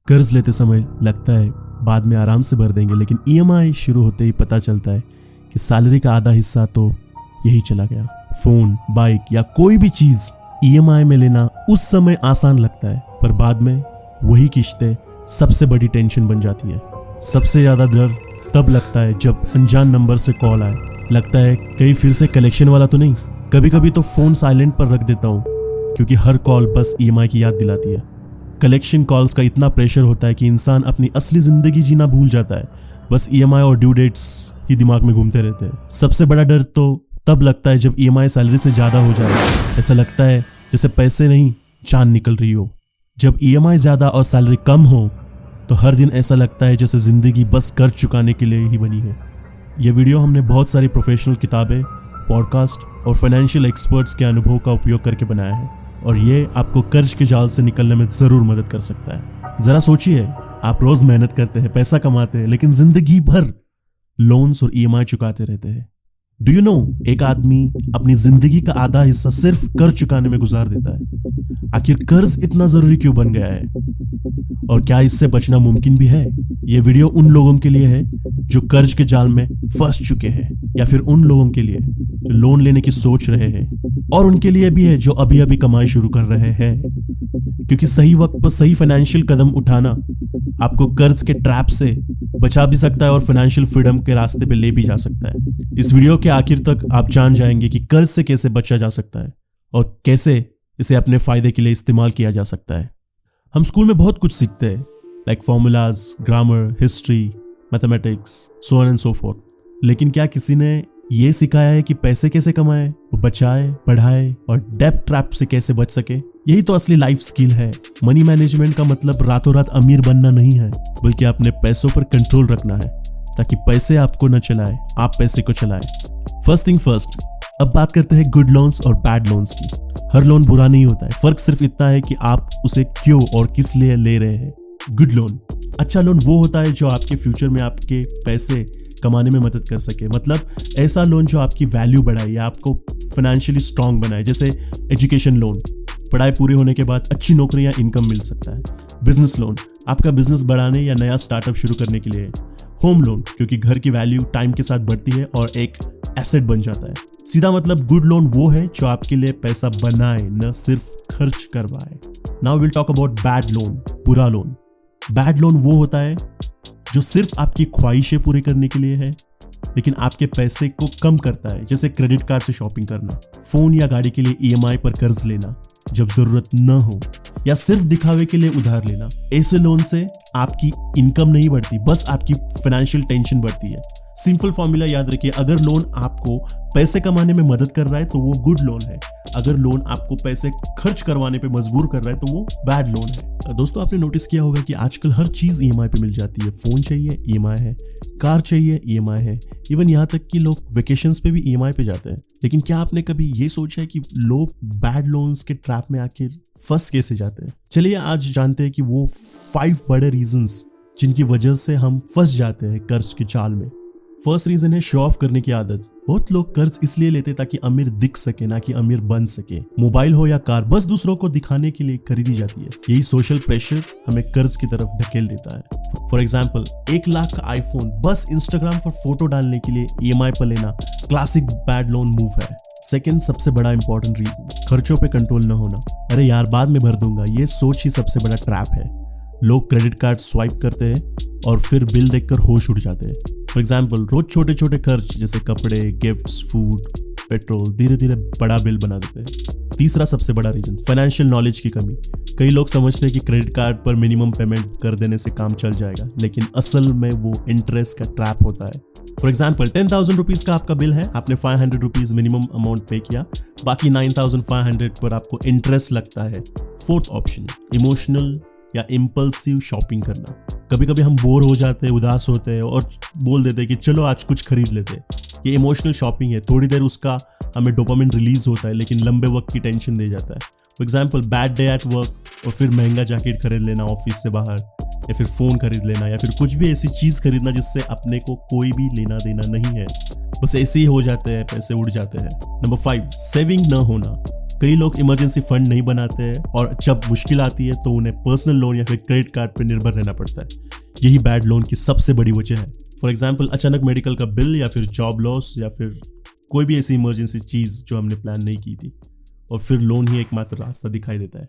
कर्ज लेते समय लगता है बाद में आराम से भर देंगे, लेकिन ईएमआई शुरू होते ही पता चलता है कि सैलरी का आधा हिस्सा तो यही चला गया। फोन, बाइक या कोई भी चीज ईएमआई में लेना उस समय आसान लगता है, पर बाद में वही किश्तें सबसे बड़ी टेंशन बन जाती है। सबसे ज्यादा डर तब लगता है जब अनजान नंबर से कॉल आए। लगता है कहीं फिर से कलेक्शन वाला तो नहीं। कभी कभी तो फोन साइलेंट पर रख देता हूँ, क्योंकि हर कॉल बस ईएमआई की याद दिलाती है। कलेक्शन कॉल्स का इतना प्रेशर होता है कि इंसान अपनी असली जिंदगी जीना भूल जाता है। बस ईएमआई और ड्यू डेट्स ही दिमाग में घूमते रहते हैं। सबसे बड़ा डर तो तब लगता है जब ईएमआई सैलरी से ज्यादा हो जाए। ऐसा लगता है जैसे पैसे नहीं जान निकल रही हो। जब ईएमआई ज्यादा और सैलरी कम हो तो हर दिन ऐसा लगता है जैसे जिंदगी बस कर्ज चुकाने के लिए ही बनी है। यह वीडियो हमने बहुत सारी प्रोफेशनल किताबें, पॉडकास्ट और फाइनेंशियल एक्सपर्ट्स के अनुभव का उपयोग करके बनाया है, और ये आपको कर्ज के जाल से निकलने में जरूर मदद कर सकता है। जरा सोचिए, आप रोज मेहनत करते हैं, पैसा कमाते हैं, लेकिन जिंदगी भर लोन्स और ईएमआई चुकाते रहते हैं। डू यू नो, एक आदमी अपनी जिंदगी का आधा हिस्सा सिर्फ कर्ज चुकाने में गुजार देता है। आखिर कर्ज इतना जरूरी क्यों बन गया है, और क्या इससे बचना मुमकिन भी है? यह वीडियो उन लोगों के लिए है जो कर्ज के जाल में फंस चुके हैं, या फिर उन लोगों के लिए जो लोन लेने की सोच रहे हैं, और उनके लिए भी है जो अभी अभी कमाई शुरू कर रहे हैं। क्योंकि सही वक्त पर सही फाइनेंशियल कदम उठाना आपको कर्ज के ट्रैप से बचा भी सकता है और फाइनेंशियल फ्रीडम के रास्ते पे ले भी जा सकता है। इस वीडियो के आखिर तक आप जान जाएंगे कि कर्ज से कैसे बचा जा सकता है और कैसे इसे अपने फायदे के लिए इस्तेमाल किया जा सकता है। हम स्कूल में बहुत कुछ सीखते हैं, like formulas, grammar, history, mathematics, so on and so fourth. लेकिन क्या किसी ने ये सिखाया है कि पैसे कैसे कमाए, वो बचाए, बढ़ाए और डेब्ट ट्रैप से कैसे बच सके? यही तो असली लाइफ स्किल है। मनी मैनेजमेंट का मतलब रातों रात अमीर बनना नहीं है, बल्कि अपने पैसों पर कंट्रोल रखना है, ताकि पैसे आपको न चलाए, आप पैसे को चलाए। फर्स्ट थिंग फर्स्ट, अब बात करते हैं गुड लोन्स और बैड लोन्स की। हर लोन बुरा नहीं होता है, फर्क सिर्फ इतना है कि आप उसे क्यों और किस लिए ले रहे हैं। गुड लोन, अच्छा लोन वो होता है जो आपके फ्यूचर में आपके पैसे कमाने में मदद कर सके। मतलब ऐसा लोन जो आपकी वैल्यू बढ़ाए या आपको फाइनेंशियली स्ट्रांग बनाए, जैसे एजुकेशन लोन, पढ़ाई पूरी होने के बाद अच्छी नौकरी या इनकम मिल सकता है। बिजनेस लोन, आपका बिजनेस बढ़ाने या नया स्टार्टअप शुरू करने के लिए। होम लोन, क्योंकि घर की वैल्यू टाइम के साथ बढ़ती है और एक एसेट बन जाता है। सीधा मतलब गुड लोन वो है जो आपके लिए पैसा बनाए, न सिर्फ खर्च करवाए। Now will talk about bad loan, बुरा लोन। बैड लोन वो होता है जो सिर्फ आपकी ख्वाहिशें पूरी करने के लिए है, लेकिन आपके पैसे को कम करता है, जैसे क्रेडिट कार्ड से शॉपिंग करना, फोन या गाड़ी के लिए ईएमआई पर कर्ज लेना जब जरूरत न हो, या सिर्फ दिखावे के लिए उधार लेना। ऐसे लोन से आपकी इनकम नहीं बढ़ती, बस आपकी फाइनेंशियल टेंशन बढ़ती है। सिंपल फॉर्मूला याद रखिए, अगर लोन आपको पैसे कमाने में मदद कर रहा है तो वो गुड लोन है। अगर लोन आपको पैसे खर्च करवाने पे मजबूर कर रहा है तो वो बैड लोन है। दोस्तों, आपने नोटिस किया होगा कि आजकल हर चीज ईएमआई पे मिल जाती है। फोन चाहिए ईएमआई है, कार चाहिए ईएमआई है, इवन यहाँ तक कि लोग वेकेशंस पे भी ईएमआई पे जाते हैं। लेकिन क्या आपने कभी ये सोचा है कि लोग बैड लोन्स के ट्रैप में आखिर फंस कैसे जाते हैं? चलिए आज जानते हैं कि वो 5 बड़े रीजंस जिनकी वजह से हम फंस जाते हैं कर्ज के जाल में। फर्स्ट रीजन है शो ऑफ करने की आदत। बहुत लोग कर्ज इसलिए लेते ताकि अमीर दिख सके, ना कि अमीर बन सके। मोबाइल हो या कार, बस दूसरों को दिखाने के लिए खरीदी जाती है। यही सोशल प्रेशर हमें कर्ज की तरफ ढकेल देता है। फॉर एग्जाम्पल, 1 लाख का आईफोन बस इंस्टाग्राम पर फोटो डालने के लिए ईएमआई पर लेना क्लासिक बैड लोन मूव है। सेकेंड सबसे बड़ा इंपॉर्टेंट रीजन, खर्चों पे कंट्रोल न होना। अरे यार, बाद में भर दूंगा, ये सोच ही सबसे बड़ा ट्रैप है। लोग क्रेडिट कार्ड स्वाइप करते हैं और फिर बिल देखकर होश उड़ जाते हैं। फॉर एग्जाम्पल, रोज छोटे छोटे खर्च जैसे कपड़े, गिफ्ट्स, फूड, पेट्रोल धीरे धीरे बड़ा बिल बना देते हैं। तीसरा सबसे बड़ा रीजन, फाइनेंशियल नॉलेज की कमी। कई लोग समझते हैं कि क्रेडिट कार्ड पर मिनिमम पेमेंट कर देने से काम चल जाएगा, लेकिन असल में वो इंटरेस्ट का ट्रैप होता है। फॉर एग्जाम्पल, 10,000 रुपीज का आपका बिल है, आपने 500 रुपीज मिनिमम अमाउंट पे किया, बाकी 9,500 पर आपको इंटरेस्ट लगता है। फोर्थ ऑप्शन, इमोशनल या इम्पल्सिव शॉपिंग करना। कभी कभी हम बोर हो जाते हैं, उदास होते हैं और बोल देते हैं कि चलो आज कुछ खरीद लेते हैं। ये इमोशनल शॉपिंग है, थोड़ी देर उसका हमें डोपामिन रिलीज होता है, लेकिन लंबे वक्त की टेंशन दे जाता है। For example, bad day at work और फिर महंगा जैकेट खरीद लेना ऑफिस से बाहर, या फिर फोन खरीद लेना, या फिर कुछ भी ऐसी चीज खरीदना जिससे अपने को कोई भी लेना देना नहीं है, बस ऐसे ही हो जाते हैं, पैसे उड़ जाते हैं। नंबर 5, सेविंग न होना। कई लोग इमरजेंसी फंड नहीं बनाते हैं और जब मुश्किल आती है तो उन्हें पर्सनल लोन या फिर क्रेडिट कार्ड पर निर्भर रहना पड़ता है। यही बैड लोन की सबसे बड़ी वजह है। फॉर एग्जाम्पल, अचानक मेडिकल का बिल या फिर जॉब लॉस या फिर कोई भी ऐसी इमरजेंसी चीज़ जो हमने प्लान नहीं की थी, और फिर लोन ही एकमात्र रास्ता दिखाई देता है।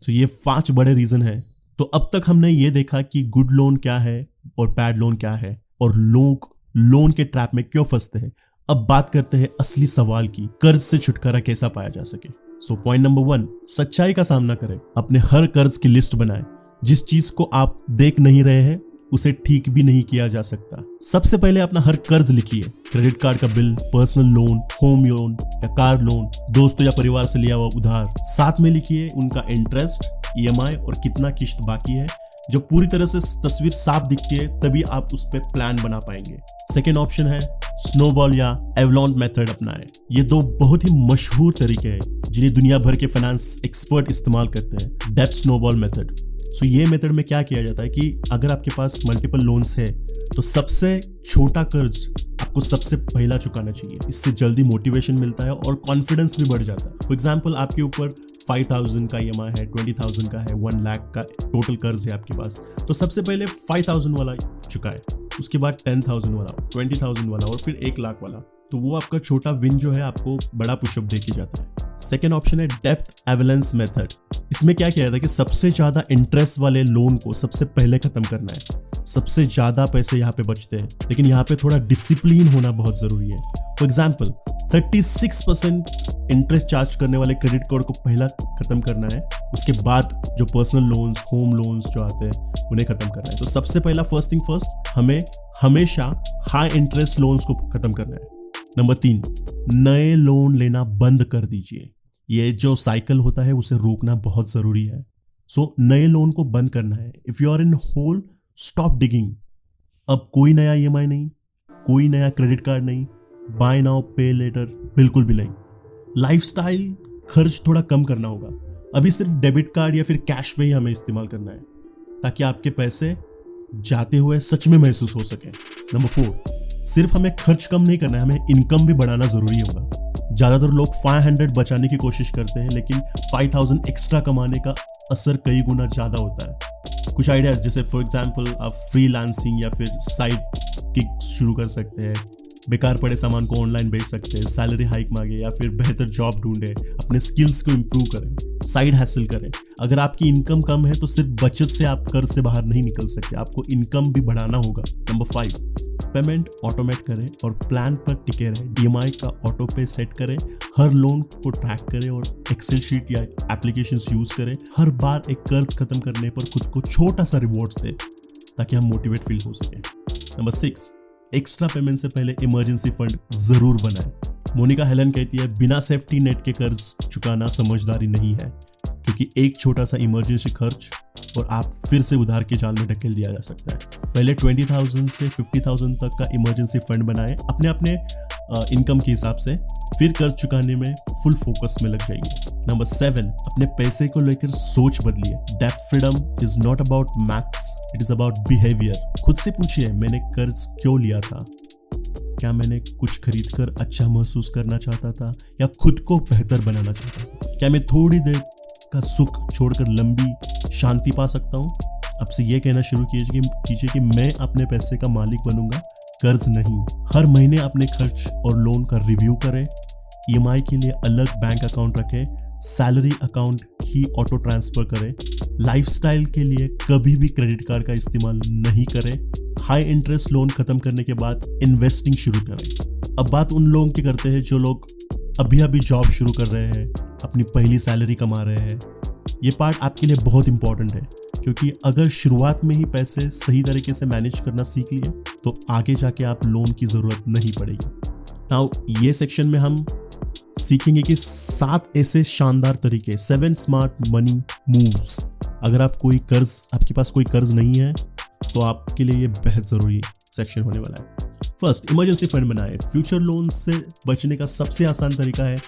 तो ये 5 बड़े रीज़न है। तो अब तक हमने ये देखा कि गुड लोन क्या है और बैड लोन क्या है, और लोग लोन के ट्रैप में क्यों फंसते हैं। अब बात करते हैं असली सवाल की, कर्ज से छुटकारा कैसा पाया जा सके। सो पॉइंट नंबर 1, सच्चाई का सामना करें। अपने हर कर्ज की लिस्ट बनाएं। जिस चीज को आप देख नहीं रहे हैं उसे ठीक भी नहीं किया जा सकता। सबसे पहले अपना हर कर्ज लिखिए। क्रेडिट कार्ड का bill, personal loan, home loan या कार लोन, दोस्तों या परिवार से लिया हुआ उधार। साथ में लिखिए उनका इंटरेस्ट, ईएमआई और कितना किश्त बाकी है। जब पूरी तरह से तस्वीर साफ दिखती है तभी आप उस पर प्लान बना पाएंगे। सेकेंड ऑप्शन है स्नोबॉल या एवलॉन मेथड अपनाएं। ये 2 बहुत ही मशहूर तरीके हैं जिन्हें दुनिया भर के फाइनेंस एक्सपर्ट इस्तेमाल करते हैं। डेब्ट स्नोबॉल मेथड। सो ये मेथड में क्या किया जाता है कि अगर आपके पास मल्टीपल लोन्स है तो सबसे छोटा कर्ज आपको सबसे पहला चुकाना चाहिए। इससे जल्दी मोटिवेशन मिलता है और कॉन्फिडेंस भी बढ़ जाता है। फॉर एग्जाम्पल, आपके ऊपर 5,000 का ईएमआई है, 20,000 का है, 1 लाख का टोटल कर्ज है आपके पास, तो सबसे पहले 5,000 वाला चुकाए, उसके बाद 10,000 वाला, 20,000 वाला और फिर 1 लाख वाला। तो वो आपका छोटा विन जो है आपको बड़ा पुशअप दे के जाता है। सेकेंड ऑप्शन है डेप्थ एवलेंस मेथड। इसमें क्या किया जाता है कि सबसे ज्यादा इंटरेस्ट वाले लोन को सबसे पहले खत्म करना है। सबसे ज्यादा पैसे यहाँ पे बचते हैं, लेकिन यहाँ पे थोड़ा डिसिप्लिन होना बहुत जरूरी है। फॉर एग्जाम्पल, 36% इंटरेस्ट चार्ज करने वाले क्रेडिट कार्ड को पहला खत्म करना है, उसके बाद जो पर्सनल लोन्स, होम लोन्स जो आते हैं उन्हें खत्म करना है। तो सबसे पहला फर्स्ट थिंग फर्स्ट, हमें हमेशा हाई इंटरेस्ट लोन्स को खत्म करना है। नंबर 3, नए लोन लेना बंद कर दीजिए। ये जो साइकिल होता है उसे रोकना बहुत जरूरी है। सो नए लोन को बंद करना है। If you are in hole, stop digging. अब कोई नया ईएमआई नहीं, कोई नया क्रेडिट कार्ड नहीं, बाय नाउ पे लेटर बिल्कुल भी नहीं। लाइफस्टाइल खर्च थोड़ा कम करना होगा। अभी सिर्फ डेबिट कार्ड या फिर कैश पे ही हमें इस्तेमाल करना है ताकि आपके पैसे जाते हुए सच में महसूस हो सके। नंबर 4, सिर्फ हमें खर्च कम नहीं करना है, हमें इनकम भी बढ़ाना जरूरी होगा। ज्यादातर लोग 500 बचाने की कोशिश करते हैं, लेकिन 5,000 एक्स्ट्रा कमाने का असर कई गुना ज्यादा होता है। कुछ आइडियाज, जैसे फॉर एग्जांपल आप फ्रीलांसिंग या फिर साइड किक शुरू कर सकते हैं, बेकार पड़े सामान को ऑनलाइन बेच सकते हैं, सैलरी हाइक मांगे या फिर बेहतर जॉब ढूंढे, अपने स्किल्स को इम्प्रूव करें, साइड हैसल करें। अगर आपकी इनकम कम है तो सिर्फ बचत से आप कर्ज से बाहर नहीं निकल सकते, आपको इनकम भी बढ़ाना होगा। नंबर 5, पेमेंट ऑटोमेट करें और प्लान पर टिके रहें। ईएमआई का ऑटो पे सेट करें, हर लोन को ट्रैक करें और एक्सेल शीट या एप्लीकेशंस यूज करें। हर बार एक कर्ज खत्म करने पर खुद को छोटा सा रिवॉर्ड्स दें ताकि हम मोटिवेट फील हो सके। नंबर 6, एक्स्ट्रा पेमेंट से पहले इमरजेंसी फंड जरूर बनाएं। मोनिका हेलन कहती है, बिना सेफ्टी नेट के कर्ज चुकाना समझदारी नहीं है, क्योंकि एक छोटा सा इमरजेंसी खर्च और आप फिर से उधार के जाल में ढकेल दिया जा सकता है। पहले 20,000 से 50,000 तक का इमरजेंसी फंड बनाएं अपने इनकम के हिसाब से, फिर कर्ज चुकाने में फुल फोकस में लग जाइए। नंबर 7, अपने पैसे को लेकर सोच बदलिए। डेब्ट freedom is not about maths, it is about behaviour. खुद से पूछिए, मैंने कर्ज क्यों लिया था? क्या मैंने कुछ खरीदकर अच्छा महसूस करना चाहता था या खुद को बेहतर बनाना चाहता था? क्या मैं थोड़ी देर का सुख छोड़कर लंबी शांति पा सकता हूँ? अब से ये कहना शुरू कीजिए कि मैं अपने पैसे का मालिक बनूंगा, कर्ज नहीं। हर महीने अपने खर्च और लोन का रिव्यू करें। ईएमआई के लिए अलग बैंक अकाउंट रखें, सैलरी अकाउंट ही ऑटो ट्रांसफर करें। लाइफस्टाइल के लिए कभी भी क्रेडिट कार्ड का इस्तेमाल नहीं करें। हाई इंटरेस्ट लोन खत्म करने के बाद इन्वेस्टिंग शुरू करें। अब बात उन लोगों की करते हैं जो लोग अभी अभी जॉब शुरू कर रहे हैं, अपनी पहली सैलरी कमा रहे हैं। ये पार्ट आपके लिए बहुत इंपॉर्टेंट है, क्योंकि अगर शुरुआत में ही पैसे सही तरीके से मैनेज करना सीख लिए तो आगे जाके आप लोन की ज़रूरत नहीं पड़ेगी। नाउ ये सेक्शन में हम सीखेंगे कि 7 ऐसे शानदार तरीके, 7 स्मार्ट मनी मूव्स। अगर आपके पास कोई कर्ज नहीं है तो आपके लिए ये बेहद ज़रूरी सेक्शन होने वाला है। फर्स्ट, इमरजेंसी फंड बनाए। फ्यूचर लोन से बचने का सबसे आसान तरीका है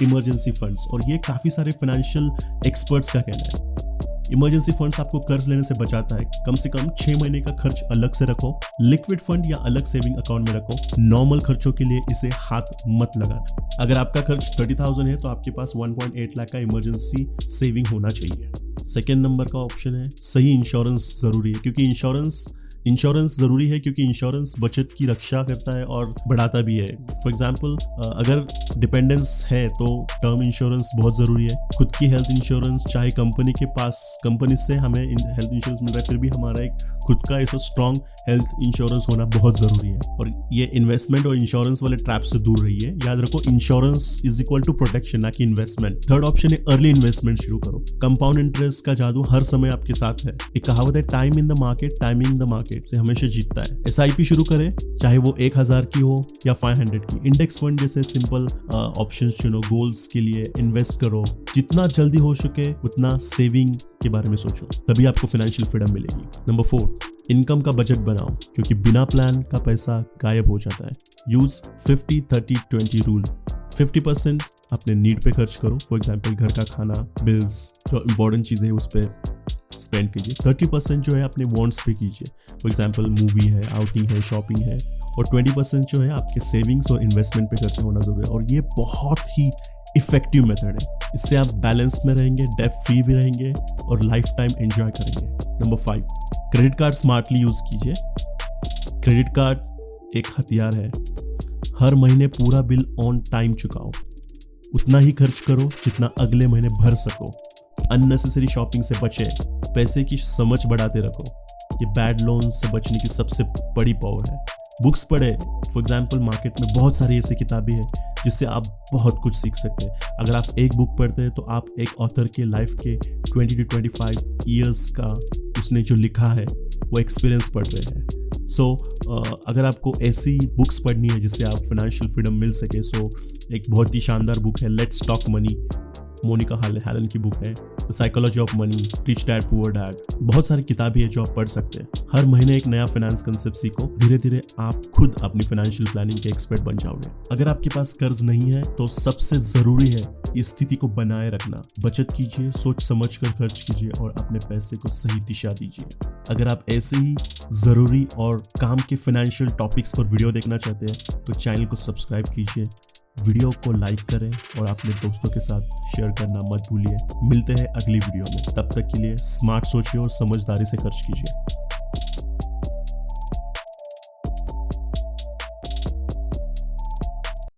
इमरजेंसी फंड्स, और ये काफ़ी सारे फाइनेंशियल एक्सपर्ट्स का कहना है। इमरजेंसी फंड्स आपको कर्ज लेने से बचाता है। कम से कम 6 महीने का खर्च अलग से रखो, लिक्विड फंड या अलग सेविंग अकाउंट में रखो। नॉर्मल खर्चों के लिए इसे हाथ मत लगाना। अगर आपका खर्च 30,000 है तो आपके पास 1.8 लाख का इमरजेंसी सेविंग होना चाहिए। सेकेंड नंबर का ऑप्शन है सही इंश्योरेंस जरूरी है, क्योंकि इंश्योरेंस जरूरी है क्योंकि इंश्योरेंस बचत की रक्षा करता है और बढ़ाता भी है। फॉर एग्जाम्पल अगर डिपेंडेंस है तो टर्म इंश्योरेंस बहुत जरूरी है। खुद की हेल्थ इंश्योरेंस, चाहे कंपनी से हमें हेल्थ इंश्योरेंस मिल रहा है, फिर भी हमारा एक खुद का ऐसा स्ट्रॉन्ग हेल्थ इंश्योरेंस होना बहुत जरूरी है। और ये इन्वेस्टमेंट और इंश्योरेंस वाले ट्रैप से दूर रहिए। याद रखो, insurance is equal to protection, ना कि इन्वेस्टमेंट। थर्ड ऑप्शन है अर्ली इन्वेस्टमेंट शुरू करो। कंपाउंड इंटरेस्ट का जादू हर समय आपके साथ है। एक कहावत है, टाइम इन द मार्केट से हमेशा जीतता है। SIP शुरू करें, चाहे वो 1,000 की हो या 500 की। इंडेक्स फंड जैसे सिंपल ऑप्शंस चुनो। गोल्स के लिए इन्वेस्ट करो। जितना जल्दी हो सके उतना सेविंग के बारे में सोचो, तभी आपको फाइनेंशियल फ्रीडम मिलेगी। नंबर 4, इनकम का बजट बनाओ, क्योंकि बिना प्लान का पैसा गायब हो जाता है। Use 50-30-20 rule. 50% अपने नीड पे खर्च करो, फॉर एग्जाम्पल घर का खाना, बिल्स, जो इंपॉर्टेंट चीज़ें हैं उस पर स्पेंड कीजिए। 30% जो है अपने वॉन्ट्स पे कीजिए, फॉर एग्जाम्पल मूवी है, आउटिंग है, शॉपिंग है। और 20% जो है आपके सेविंग्स और इन्वेस्टमेंट पे खर्चा होना जरूरी है। और ये बहुत ही इफेक्टिव मेथड है। इससे आप बैलेंस में रहेंगे, डेट फ्री भी रहेंगे और लाइफ टाइम एंजॉय करेंगे। Number 5, credit card smartly use कीजिए। क्रेडिट कार्ड एक हथियार है। हर महीने पूरा बिल ऑन टाइम चुकाओ। उतना ही खर्च करो जितना अगले महीने भर सको। अननेसेसरी शॉपिंग से बचे। पैसे की समझ बढ़ाते रखो। ये बैड लोन से बचने की सबसे बड़ी पावर है। बुक्स पढ़े, फॉर एग्जाम्पल मार्केट में बहुत सारी ऐसी किताबें हैं जिससे आप बहुत कुछ सीख सकते हैं। अगर आप एक बुक पढ़ते हैं तो आप एक ऑथर के लाइफ के 20 to 25 ईयर्स का उसने जो लिखा है वो एक्सपीरियंस पढ़ रहे हैं। सो अगर आपको ऐसी बुक्स पढ़नी है जिससे आप फाइनेंशियल फ्रीडम मिल सके, सो एक बहुत ही शानदार बुक है let's talk money, Monika Helen की बुक है। The psychology of money, rich dad poor dad. बहुत सारी किताबें हैं जो आप पढ़ सकते हैं। हर महीने एक नया फाइनेंस कंसेप्ट सीखो। धीरे धीरे आप खुद अपनी फाइनेंशियल प्लानिंग के एक्सपर्ट बन जाओगे। अगर आपके पास कर्ज नहीं है तो सबसे जरूरी है इस स्थिति को बनाए रखना। बचत कीजिए, सोच समझ कर खर्च कीजिए और अपने पैसे को सही दिशा दीजिए। अगर आप ऐसे ही जरूरी और काम के फाइनेंशियल टॉपिक्स पर वीडियो देखना चाहते हैं तो चैनल को सब्सक्राइब कीजिए, वीडियो को लाइक करें और अपने दोस्तों के साथ शेयर करना मत भूलिए। मिलते हैं अगली वीडियो में, तब तक के लिए स्मार्ट सोचिए और समझदारी से खर्च कीजिए।